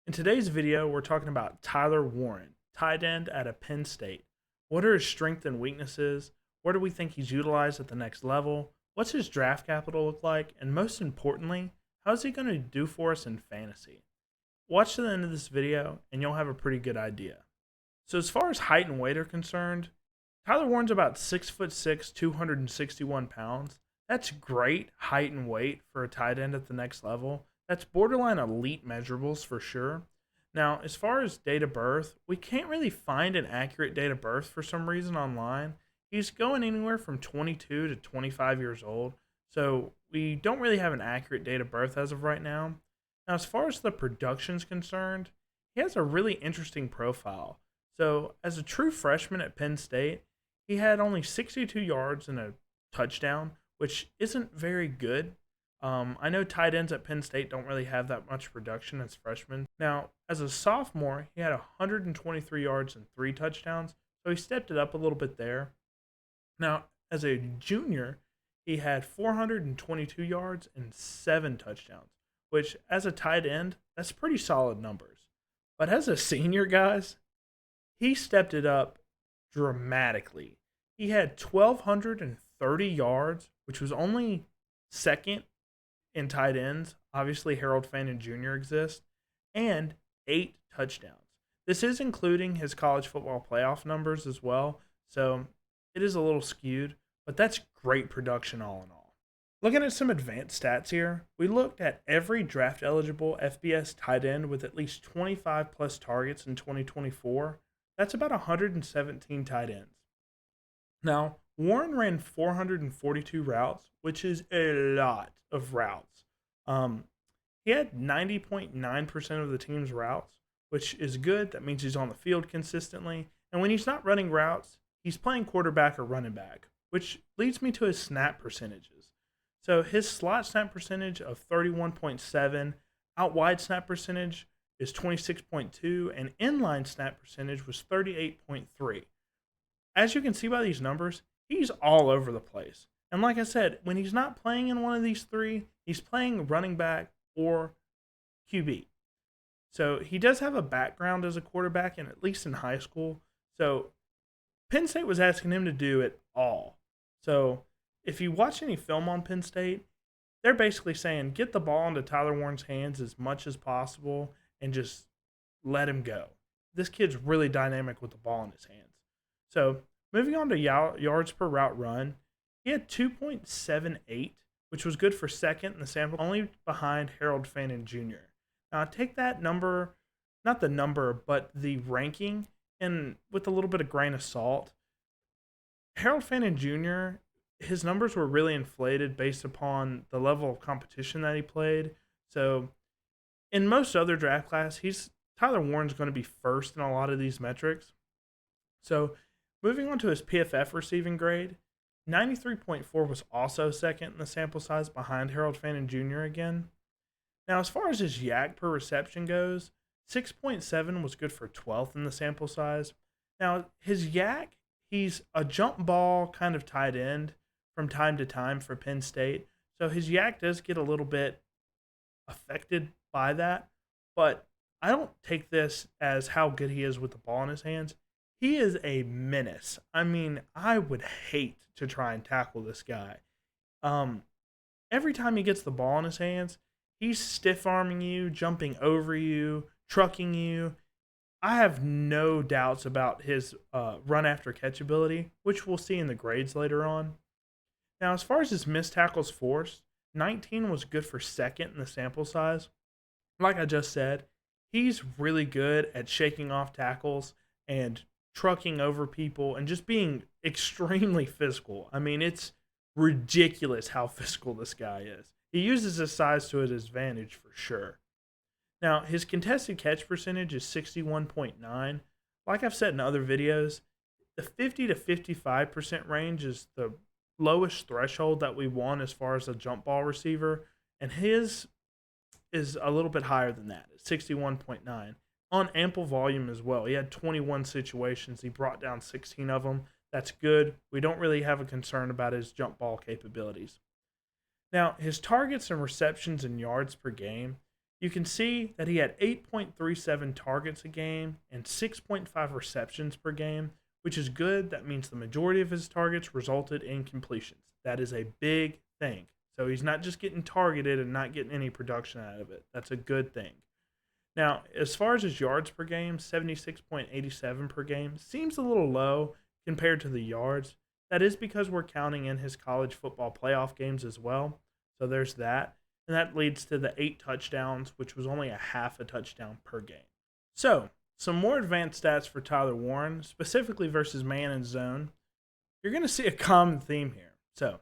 In today's video, we're talking about Tyler Warren, tight end at a Penn State. What are his strengths and weaknesses? Where do we think he's utilized at the next level? What's his draft capital look like? And most importantly, how's he going to do for us in fantasy? Watch to the end of this video and you'll have a pretty good idea. So as far as height and weight are concerned, Tyler Warren's about 6'6", 261 pounds. That's great height and weight for a tight end at the next level. That's borderline elite measurables for sure. Now, as far as date of birth, we can't really find an accurate date of birth for some reason online. He's going anywhere from 22 to 25 years old, so we don't really have an accurate date of birth as of right now. Now, as far as the production's concerned, he has a really interesting profile. So, as a true freshman at Penn State, he had only 62 yards and a touchdown, which isn't very good. I know tight ends at Penn State don't really have that much production as freshmen. Now, as a sophomore, he had 123 yards and 3 touchdowns, so he stepped it up a little bit there. Now, as a junior, he had 422 yards and 7 touchdowns, which as a tight end, that's pretty solid numbers. But as a senior, guys, he stepped it up dramatically. He had 1,230 yards, which was only second in tight ends. Obviously, Harold Fannin Jr. exists, and 8 touchdowns. This is including his college football playoff numbers as well, so it is a little skewed, but that's great production all in all. Looking at some advanced stats here, we looked at every draft eligible FBS tight end with at least 25 plus targets in 2024. That's about 117 tight ends. Now, Warren ran 442 routes, which is a lot of routes. He had 90.9% of the team's routes, which is good. That means he's on the field consistently. And when he's not running routes, he's playing quarterback or running back, which leads me to his snap percentages. So his slot snap percentage of 31.7, out wide snap percentage is 26.2, and inline snap percentage was 38.3. As you can see by these numbers, he's all over the place. And like I said, when he's not playing in one of these three, he's playing running back or QB. So he does have a background as a quarterback, and at least in high school. So Penn State was asking him to do it all. So if you watch any film on Penn State, they're basically saying get the ball into Tyler Warren's hands as much as possible and just let him go. This kid's really dynamic with the ball in his hands. So moving on to yards per route run, he had 2.78, which was good for second in the sample, only behind Harold Fannin Jr. Now, I take that number, not the number, but the ranking, and with a little bit of grain of salt. Harold Fannin Jr., his numbers were really inflated based upon the level of competition that he played. So, in most other draft class, Tyler Warren's going to be first in a lot of these metrics. So, moving on to his PFF receiving grade, 93.4 was also second in the sample size behind Harold Fannin Jr. again. Now, as far as his yak per reception goes, 6.7 was good for 12th in the sample size. Now, his yak, he's a jump ball kind of tight end from time to time for Penn State. So his yak does get a little bit affected by that. But I don't take this as how good he is with the ball in his hands. He is a menace. I mean, I would hate to try and tackle this guy. Every time he gets the ball in his hands, he's stiff-arming you, jumping over you, trucking you. I have no doubts about his run-after-catch ability, which we'll see in the grades later on. Now, as far as his missed tackles forced, 19 was good for second in the sample size. Like I just said, he's really good at shaking off tackles and trucking over people and just being extremely physical. I mean, it's ridiculous how physical this guy is. He uses his size to his advantage for sure. Now, his contested catch percentage is 61.9. Like I've said in other videos, the 50 to 55% range is the lowest threshold that we want as far as a jump ball receiver, and his is a little bit higher than that, 61.9. On ample volume as well. He had 21 situations. He brought down 16 of them. That's good. We don't really have a concern about his jump ball capabilities. Now, his targets and receptions and yards per game, You can see that he had 8.37 targets a game and 6.5 receptions per game, which is good. That means the majority of his targets resulted in completions. That is a big thing. So he's not just getting targeted and not getting any production out of it. That's a good thing. Now, as far as his yards per game, 76.87 per game seems a little low compared to the yards. That is because we're counting in his college football playoff games as well. So there's that. And that leads to the 8 touchdowns, which was only a half a touchdown per game. So, some more advanced stats for Tyler Warren, specifically versus man and zone. You're going to see a common theme here. So,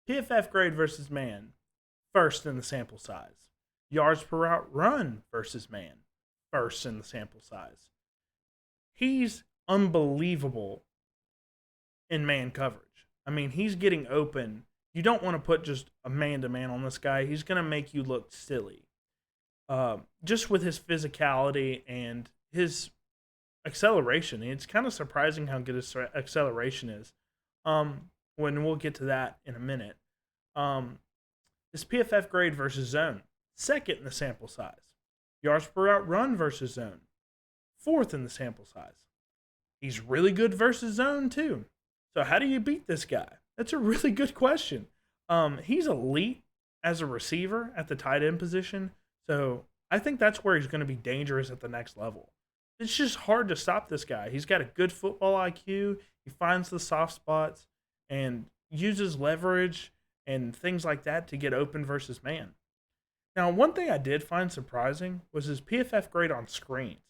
PFF grade versus man, first in the sample size. Yards per route run versus man, first in the sample size. He's unbelievable in man coverage. I mean, he's getting open. You don't want to put just a man-to-man on this guy. He's going to make you look silly. Just with his physicality and his acceleration. It's kind of surprising how good his acceleration is. When we'll get to that in a minute. His PFF grade versus zone, second in the sample size. Yards per route run versus zone, fourth in the sample size. He's really good versus zone too. So how do you beat this guy? That's a really good question. He's elite as a receiver at the tight end position. So I think that's where he's going to be dangerous at the next level. It's just hard to stop this guy. He's got a good football IQ. He finds the soft spots and uses leverage and things like that to get open versus man. Now, one thing I did find surprising was his PFF grade on screens.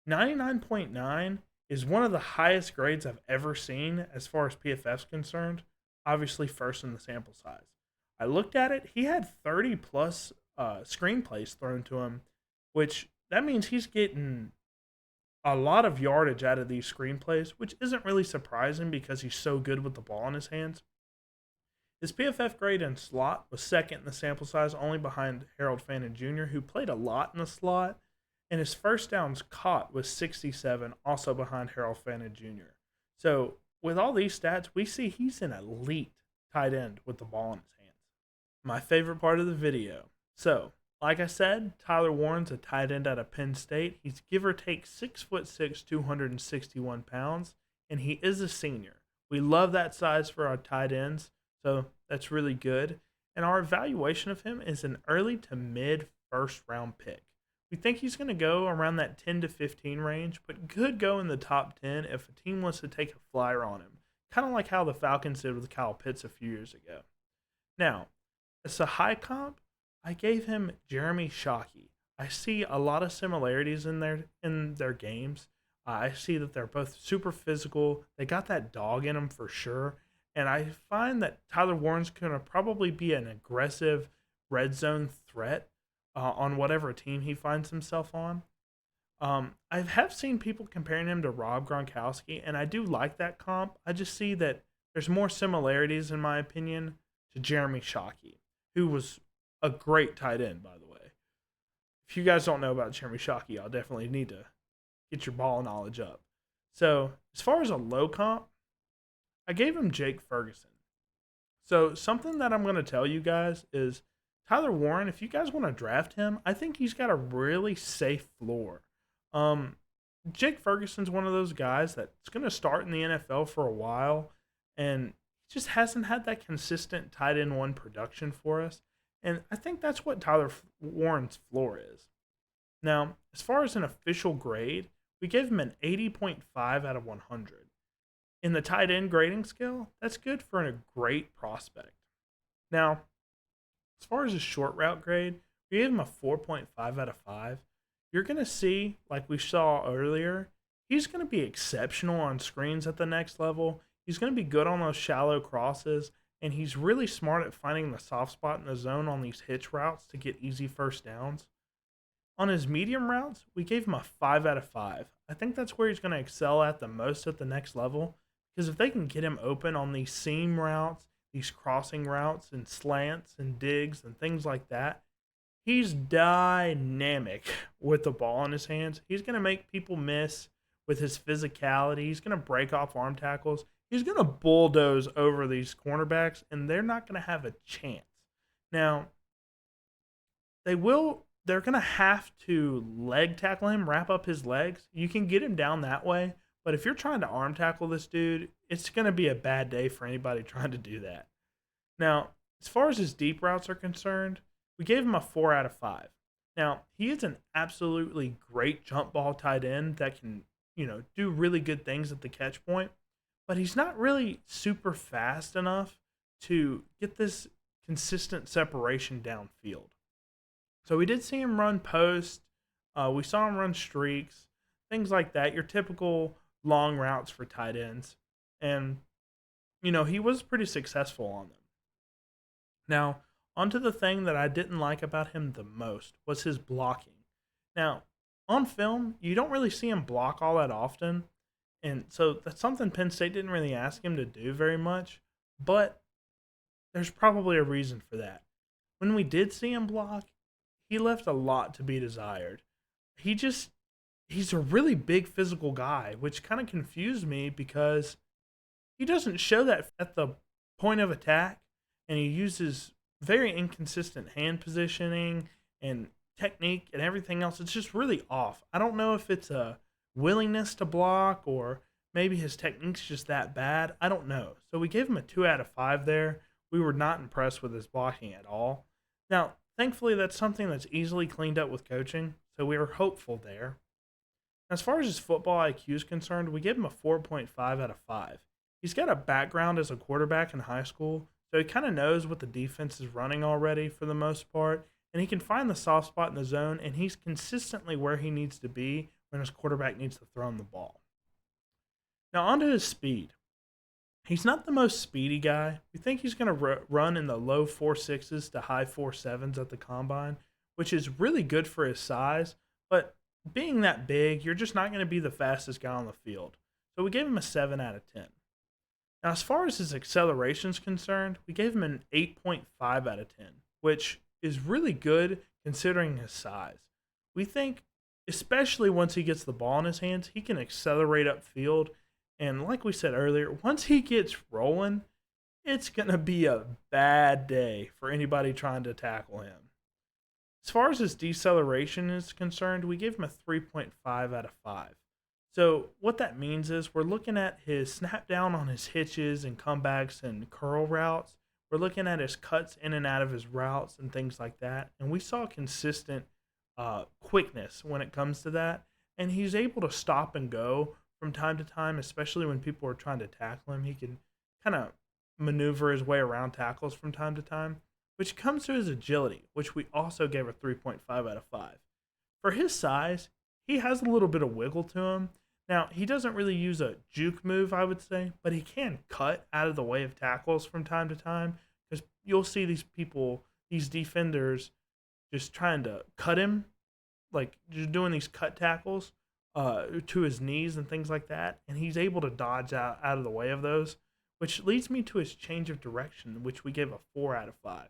99.9 is one of the highest grades I've ever seen as far as PFF's concerned. Obviously, first in the sample size. I looked at it. He had 30 plus screen plays thrown to him, which that means he's getting a lot of yardage out of these screen plays, which isn't really surprising because he's so good with the ball in his hands. His PFF grade in slot was second in the sample size, only behind Harold Fannin Jr., who played a lot in the slot, and his first downs caught was 67, also behind Harold Fannin Jr. So with all these stats, we see he's an elite tight end with the ball in his hands. My favorite part of the video. So, like I said, Tyler Warren's a tight end out of Penn State. He's give or take 6'6", 261 pounds, and he is a senior. We love that size for our tight ends, so that's really good. And our evaluation of him is an early to mid first round pick. We think he's going to go around that 10 to 15 range, but could go in the top 10 if a team wants to take a flyer on him, kind of like how the Falcons did with Kyle Pitts a few years ago. Now, as a high comp, I gave him Jeremy Shockey. I see a lot of similarities in their games. I see that they're both super physical. They got that dog in them for sure. And I find that Tyler Warren's going to probably be an aggressive red zone threat on whatever team he finds himself on. I have seen people comparing him to Rob Gronkowski, and I do like that comp. I just see that there's more similarities, in my opinion, to Jeremy Shockey, who was a great tight end, by the way. If you guys don't know about Jeremy Shockey, I'll definitely need to get your ball knowledge up. So, as far as a low comp, I gave him Jake Ferguson. So, something that I'm going to tell you guys is Tyler Warren, if you guys want to draft him, I think he's got a really safe floor. Jake Ferguson's one of those guys that's going to start in the NFL for a while, and he just hasn't had that consistent tight end one production for us. And I think that's what Tyler Warren's floor is. Now, as far as an official grade, we gave him an 80.5 out of 100. In the tight end grading scale, that's good for a great prospect. Now, as far as his short route grade, we gave him a 4.5 out of 5. You're going to see, like we saw earlier, he's going to be exceptional on screens at the next level. He's going to be good on those shallow crosses, and he's really smart at finding the soft spot in the zone on these hitch routes to get easy first downs. On his medium routes, we gave him a 5 out of 5. I think that's where he's going to excel at the most at the next level, because if they can get him open on these seam routes, these crossing routes and slants and digs and things like that, he's dynamic with the ball in his hands. He's going to make people miss with his physicality. He's going to break off arm tackles. He's going to bulldoze over these cornerbacks, and they're not going to have a chance. Now, they will they're going to have to leg tackle him, wrap up his legs. You can get him down that way, but if you're trying to arm tackle this dude, it's going to be a bad day for anybody trying to do that. Now, as far as his deep routes are concerned, we gave him a 4 out of 5. Now, he is an absolutely great jump ball tight end that can, do really good things at the catch point, but he's not really super fast enough to get this consistent separation downfield. So we did see him run post. We saw him run streaks, things like that, your typical long routes for tight ends. And, he was pretty successful on them. Now, onto the thing that I didn't like about him the most was his blocking. Now, on film, you don't really see him block all that often. And so that's something Penn State didn't really ask him to do very much. But there's probably a reason for that. When we did see him block, he left a lot to be desired. He's a really big physical guy, which kind of confused me because he doesn't show that at the point of attack, and he uses very inconsistent hand positioning and technique and everything else. It's just really off. I don't know if it's a willingness to block or maybe his technique's just that bad. I don't know. So we gave him a 2 out of 5 there. We were not impressed with his blocking at all. Now, thankfully, that's something that's easily cleaned up with coaching, so we were hopeful there. As far as his football IQ is concerned, we gave him a 4.5 out of 5. He's got a background as a quarterback in high school, so he kind of knows what the defense is running already for the most part, and he can find the soft spot in the zone, and he's consistently where he needs to be when his quarterback needs to throw him the ball. Now, onto his speed. He's not the most speedy guy. We think he's going to run in the low 4.6s to high 4.7s at the combine, which is really good for his size, but being that big, you're just not going to be the fastest guy on the field. So we gave him a 7 out of 10. Now, as far as his acceleration is concerned, we gave him an 8.5 out of 10, which is really good considering his size. We think, especially once he gets the ball in his hands, he can accelerate upfield. And like we said earlier, once he gets rolling, it's going to be a bad day for anybody trying to tackle him. As far as his deceleration is concerned, we gave him a 3.5 out of 5. So what that means is we're looking at his snap down on his hitches and comebacks and curl routes. We're looking at his cuts in and out of his routes and things like that. And we saw consistent quickness when it comes to that. And he's able to stop and go from time to time, especially when people are trying to tackle him. He can kind of maneuver his way around tackles from time to time, which comes to his agility, which we also gave a 3.5 out of 5. For his size, he has a little bit of wiggle to him. Now, he doesn't really use a juke move, I would say, but he can cut out of the way of tackles from time to time because you'll see these people, these defenders, just trying to cut him, like just doing these cut tackles to his knees and things like that, and he's able to dodge out of the way of those, which leads me to his change of direction, which we gave a 4 out of 5.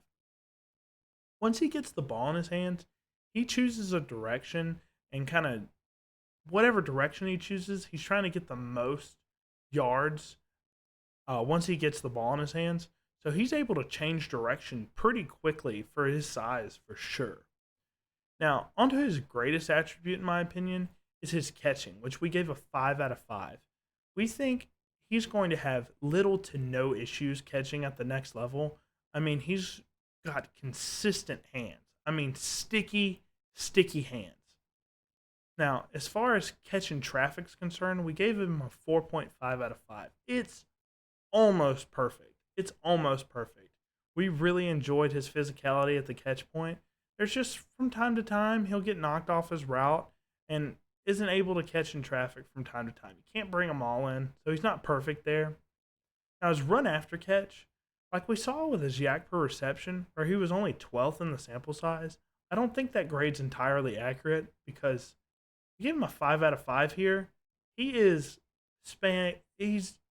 Once he gets the ball in his hands, he chooses a direction and kind of whatever direction he chooses, he's trying to get the most yards once he gets the ball in his hands. So he's able to change direction pretty quickly for his size, for sure. Now, onto his greatest attribute, in my opinion, is his catching, which we gave a 5 out of 5. We think he's going to have little to no issues catching at the next level. I mean, he's got consistent hands. I mean, sticky hands. Now, as far as catching traffic's concerned, we gave him a 4.5 out of 5. It's almost perfect. It's almost perfect. We really enjoyed his physicality at the catch point. There's just, from time to time, he'll get knocked off his route and isn't able to catch in traffic from time to time. You can't bring them all in, so he's not perfect there. Now, his run after catch, like we saw with his yak per reception, where he was only 12th in the sample size, I don't think that grade's entirely accurate because you give him a 5 out of 5 here. He's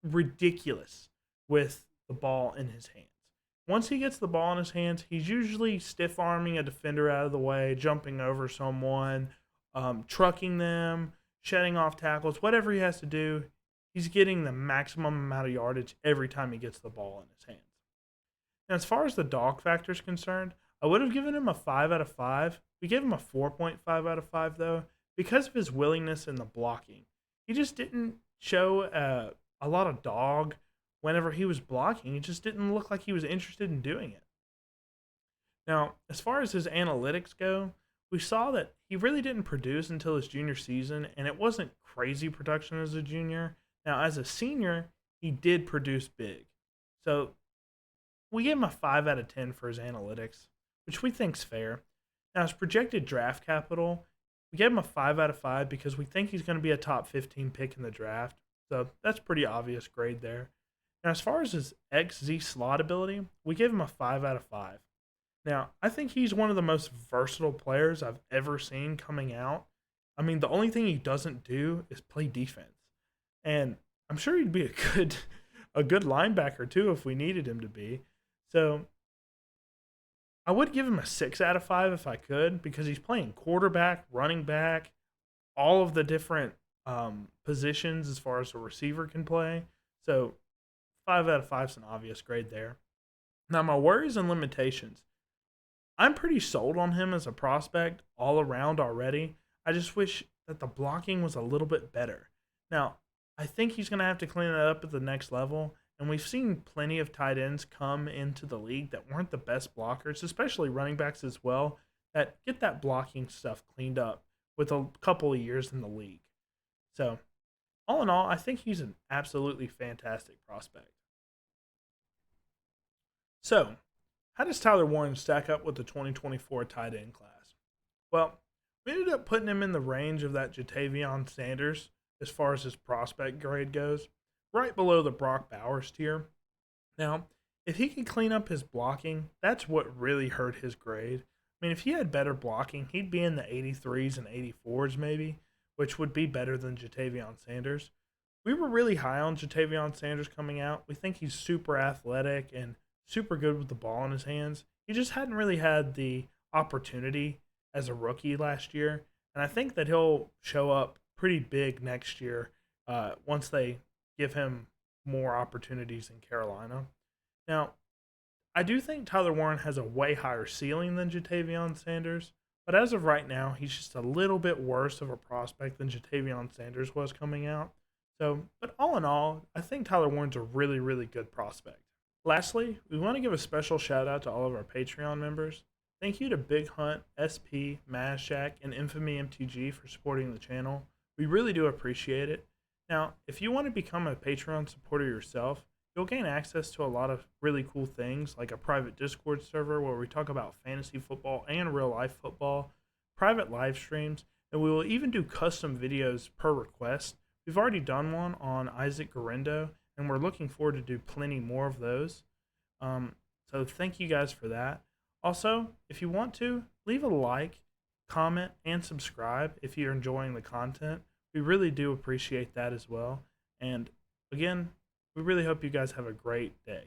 ridiculous with the ball in his hands. Once he gets the ball in his hands, he's usually stiff-arming a defender out of the way, jumping over someone, trucking them, shedding off tackles, whatever he has to do. He's getting the maximum amount of yardage every time he gets the ball in his hands. Now, as far as the dog factor is concerned, I would have given him a 5 out of 5, We gave him a 4.5 out of 5 though, because of his willingness in the blocking. He just didn't show a lot of dog whenever he was blocking. He just didn't look like he was interested in doing it. Now, as far as his analytics go, we saw that he really didn't produce until his junior season, and it wasn't crazy production as a junior. Now, as a senior, he did produce big. So we gave him a 5 out of 10 for his analytics, which we think's fair. Now, his projected draft capital, we gave him a 5 out of 5 because we think he's going to be a top 15 pick in the draft. So that's pretty obvious grade there. Now, as far as his XZ slot ability, we gave him a 5 out of 5. Now, I think he's one of the most versatile players I've ever seen coming out. I mean, the only thing he doesn't do is play defense. And I'm sure he'd be a good linebacker too if we needed him to be. So I would give him a 6 out of 5 if I could, because he's playing quarterback, running back, all of the different positions as far as a receiver can play. So 5 out of 5 is an obvious grade there. Now, my worries and limitations. I'm pretty sold on him as a prospect all around already. I just wish that the blocking was a little bit better. Now, I think he's going to have to clean it up at the next level, and we've seen plenty of tight ends come into the league that weren't the best blockers, especially running backs as well, that get that blocking stuff cleaned up with a couple of years in the league. So, all in all, I think he's an absolutely fantastic prospect. So, how does Tyler Warren stack up with the 2024 tight end class? Well, we ended up putting him in the range of that Ja'Tavion Sanders as far as his prospect grade goes, right below the Brock Bowers tier. Now, if he could clean up his blocking, that's what really hurt his grade. I mean, if he had better blocking, he'd be in the 83s and 84s maybe, which would be better than Ja'Tavion Sanders. We were really high on Ja'Tavion Sanders coming out. We think he's super athletic and super good with the ball in his hands. He just hadn't really had the opportunity as a rookie last year, and I think that he'll show up pretty big next year once they give him more opportunities in Carolina. Now, I do think Tyler Warren has a way higher ceiling than Ja'Tavion Sanders, but as of right now, he's just a little bit worse of a prospect than Ja'Tavion Sanders was coming out. So, but all in all, I think Tyler Warren's a really, really good prospect. Lastly, we want to give a special shout out to all of our Patreon members. Thank you to Big Hunt, SP, Mazshak, and Infamy MTG for supporting the channel. We really do appreciate it. Now, if you want to become a Patreon supporter yourself, you'll gain access to a lot of really cool things, like a private Discord server where we talk about fantasy football and real life football, private live streams, and we will even do custom videos per request. We've already done one on Isaac Garendo, and we're looking forward to do plenty more of those. So thank you guys for that. Also, if you want to, leave a like, comment, and subscribe if you're enjoying the content. We really do appreciate that as well. And again, we really hope you guys have a great day.